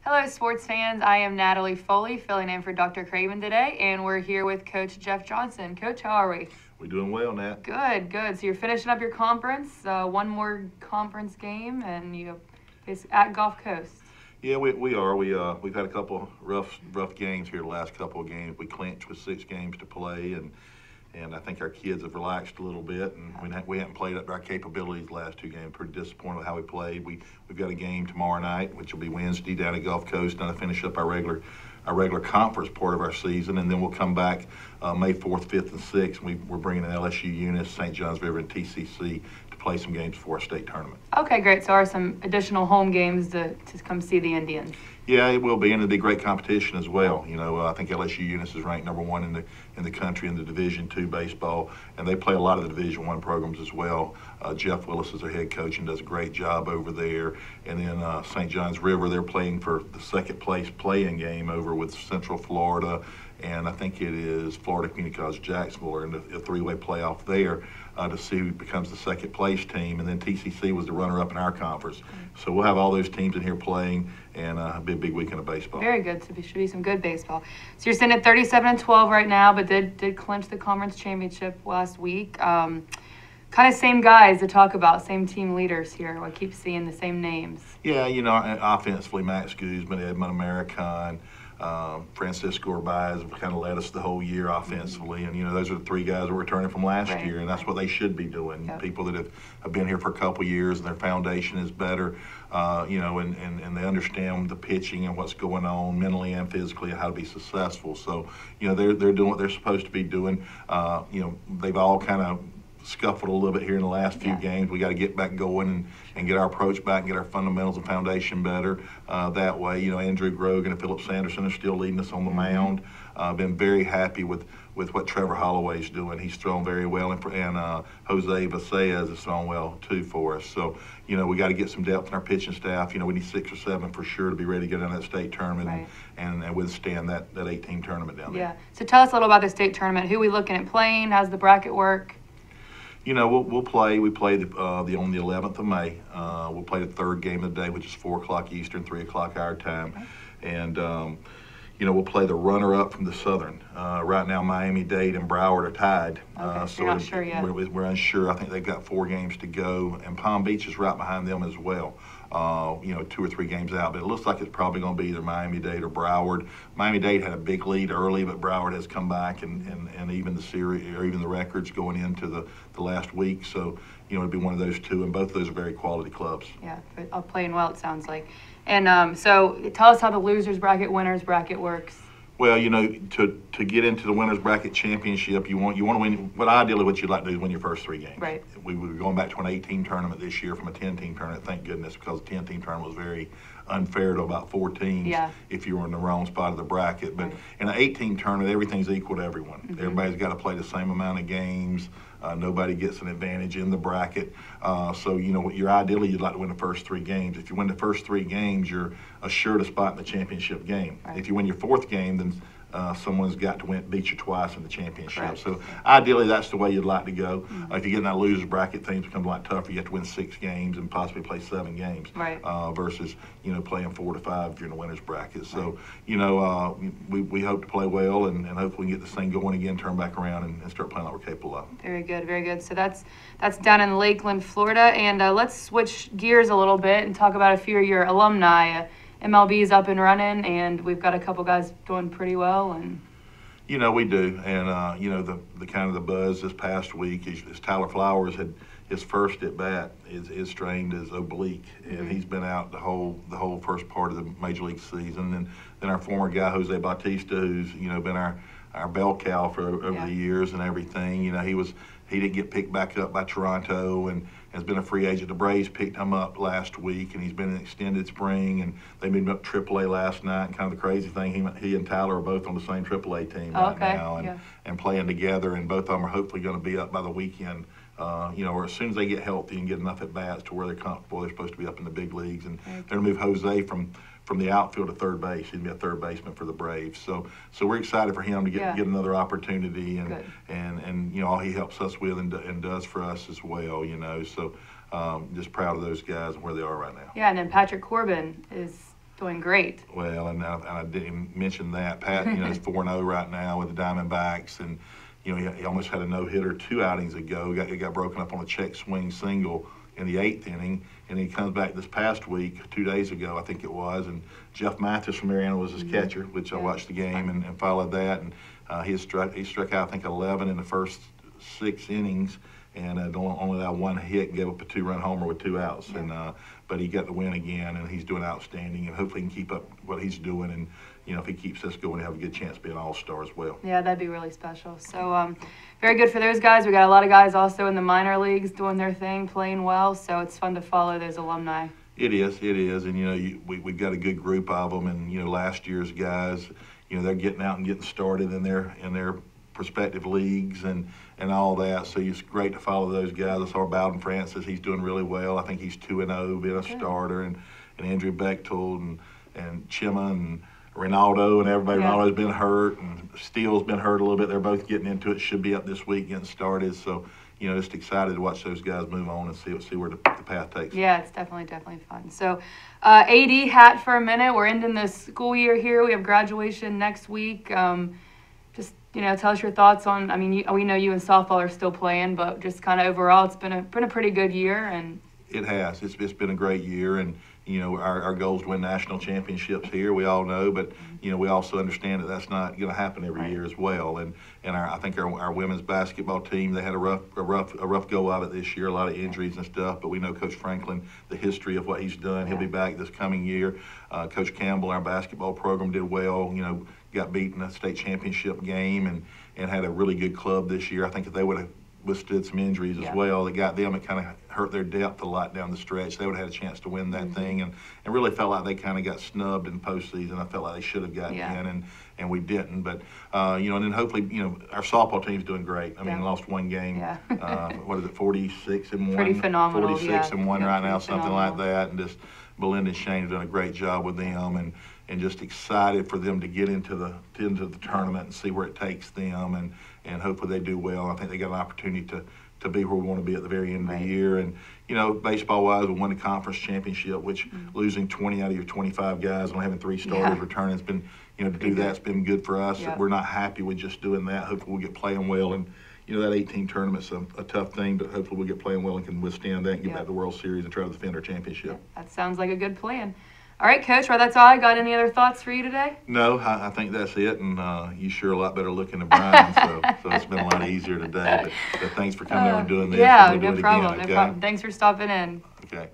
Hello, sports fans. I am Natalie Foley, filling in for Dr. Craven today, and we're here with Coach Jeff Johnson. Coach, how are we? We're doing well, Nat. Good, good. So you're finishing up your conference, one more conference game, and it's at Gulf Coast. Yeah, we are. We've had a couple rough games here. The last couple of games, we clinched with 6 games to play, and I think our kids have relaxed a little bit, and we haven't played up to our capabilities the last 2 games. Pretty disappointed with how we played. We've got a game tomorrow night, which will be Wednesday down at Gulf Coast, and to finish up our regular conference part of our season, and then we'll come back May 4th, 5th, and 6th. We're bringing in LSU, Eunice, St. Johns River, and TCC to play some games for our state tournament. Okay, great. So are some additional home games to come see the Indians? Yeah, it will be, and it'll be great competition as well. I think LSU Eunice is ranked #1 in the country in the Division II baseball, and they play a lot of the Division I programs as well. Jeff Willis is their head coach and does a great job over there. And then St. Johns River, they're playing for the second place play-in game over with Central Florida, and I think it is Florida Community College Jacksonville in a 3-way playoff there to see who becomes the second place team. And then TCC was the runner-up in our conference. So we'll have all those teams in here playing, and it'll be a big weekend of baseball. Very good. So should be some good baseball. So you're sitting at 37-12 right now, but did clinch the conference championship last week. Kind of same guys to talk about, same team leaders here. I keep seeing the same names. Yeah, offensively, Max Guzman, Edmund American, Francisco Urbaz have kind of led us the whole year offensively. And, those are the 3 guys that were returning from last year, and that's what they should be doing. Yep. People that have been here for a couple of years and their foundation is better, and they understand the pitching and what's going on mentally and physically and how to be successful. So, they're doing what they're supposed to be doing. They've all kind of scuffled a little bit here in the last few games. We got to get back going and get our approach back and get our fundamentals and foundation better. That way, Andrew Grogan and Philip Sanderson are still leading us on the mound. Been very happy with what Trevor Holloway's doing. He's thrown very well, and Jose Vasquez is thrown well too for us. So, we got to get some depth in our pitching staff. We need 6 or 7 for sure to be ready to get in that state tournament and withstand that 8-team tournament down there. Yeah. So tell us a little about the state tournament. Who are we looking at playing? How's the bracket work? We'll play. We play on the 11th of May. We'll play the 3rd game of the day, which is 4 o'clock Eastern, 3 o'clock our time. Okay. And, we'll play the runner-up from the Southern. Right now, Miami-Dade and Broward are tied. Okay, so you're not sure yet. We're unsure. I think they've got 4 games to go, and Palm Beach is right behind them as well. 2 or 3 games out, but it looks like it's probably going to be either Miami-Dade or Broward. Miami-Dade had a big lead early, but Broward has come back and even the series or even the records going into the last week. So, it'd be one of those 2, and both of those are very quality clubs. Yeah, but playing well, it sounds like. And so tell us how the losers bracket, winners bracket works. Well, to get into the winners bracket championship, you want to win. But ideally, what you'd like to do is win your first 3 games. Right. We were going back to an 8-team tournament this year from a 10-team tournament. Thank goodness, because the 10-team tournament was very unfair to about 4 teams if you were in the wrong spot of the bracket. But in an 8-team tournament, everything's equal to everyone. Mm-hmm. Everybody's got to play the same amount of games. Nobody gets an advantage in the bracket. So, ideally, you'd like to win the first 3 games. If you win the first 3 games, you're assured a spot in the championship game. Right. If you win your 4th game, then someone's got to beat you twice in the championship. Correct. So ideally, that's the way you'd like to go. Mm-hmm. If you get in that losers bracket, things become a lot tougher. You have to win 6 games and possibly play 7 games, versus playing 4 to 5 if you're in the winners bracket. So we hope to play well and hopefully we can get this thing going again, turn back around and start playing like we're capable of. Very good, very good. So that's down in Lakeland, Florida, and let's switch gears a little bit and talk about a few of your alumni. MLB is up and running, and we've got a couple guys doing pretty well. And we do, and the kind of the buzz this past week is Tyler Flowers had his first at bat is strained as oblique, and he's been out the whole first part of the major league season. And then our former guy Jose Bautista, who's been our bell cow for over the years and everything. He didn't get picked back up by Toronto and has been a free agent. The Braves picked him up last week, and he's been in extended spring, and they moved him up to AAA last night. And kind of the crazy thing, he and Tyler are both on the same AAA team right now and playing together, and both of them are hopefully going to be up by the weekend. Or as soon as they get healthy and get enough at bats to where they're comfortable, they're supposed to be up in the big leagues. And they're going to move Jose from the outfield to third base. He'd be a third baseman for the Braves. So we're excited for him to get another opportunity, and all he helps us with and does for us as well. So just proud of those guys and where they are right now. Yeah, and then Patrick Corbin is Doing great. Well, and I didn't mention that. Pat, is 4-0 right now with the Diamondbacks, and he almost had a no-hitter 2 outings ago. He got broken up on a check swing single in the 8th inning, and he comes back this past week, 2 days ago, I think it was, and Jeff Mathis from Mariana was his catcher, which I watched the game and followed that, and he struck out, I think, 11 in the first 6 innings, and only allowed 1 hit and gave up a 2-run homer with 2 outs. Yeah. But he got the win again, and he's doing outstanding, and hopefully he can keep up what he's doing, and if he keeps this going, he'll have a good chance to be an all-star as well. Yeah, that'd be really special. So very good for those guys. We got a lot of guys also in the minor leagues doing their thing, playing well, so it's fun to follow those alumni. It is, and we've got a good group of them, and last year's guys, they're getting out and getting started in their prospective leagues and all that. So it's great to follow those guys. I saw Bowden Francis; he's doing really well. I think he's 2-0, being a starter, and Andrew Bechtold and Chima and Ronaldo and everybody. Yeah. Ronaldo's been hurt, and Steele's been hurt a little bit. They're both getting into it. Should be up this week getting started. So just excited to watch those guys move on and see where the path takes them. Yeah, it's definitely fun. So, AD hat for a minute. We're ending the school year here. We have graduation next week. Just tell us your thoughts on. I mean, we know you and softball are still playing, but just kind of overall, it's been a pretty good year. And it has. It's been a great year, and our goal is to win national championships here. We all know, but we also understand that that's not going to happen every year as well. And I think our women's basketball team, they had a rough go of it this year, a lot of injuries and stuff. But we know Coach Franklin, the history of what he's done. He'll be back this coming year. Coach Campbell, our basketball program, did well. Got beat in a state championship game and had a really good club this year. I think if they would have withstood some injuries as well that got them, it kind of hurt their depth a lot down the stretch. They would have had a chance to win that thing, and really felt like they kind of got snubbed in postseason. I felt like they should have gotten in, and we didn't. But and then hopefully our softball team's doing great. I mean, lost 1 game. Yeah. What is it, 46-1? Pretty phenomenal. 46-1 right now, something like that, and just Belinda and Shane have done a great job with them, and just excited for them to get into the tournament and see where it takes them, and hopefully they do well. I think they got an opportunity to be where we want to be at the very end of the year. And baseball-wise, we won the conference championship, which losing 20 out of your 25 guys and having 3 starters returning has been, to do that's been good for us. Yeah. We're not happy with just doing that. Hopefully we'll get playing well, and that 18 tournament's a tough thing, but hopefully we'll get playing well and can withstand that and get back to the World Series and try to defend our championship. Yeah, that sounds like a good plan. All right, Coach, well, that's all I got. Any other thoughts for you today? No, I think that's it, and you sure a lot better looking than Brian, so it's been a lot easier today. But thanks for coming over and doing this. Yeah, no problem. Thanks for stopping in. Okay.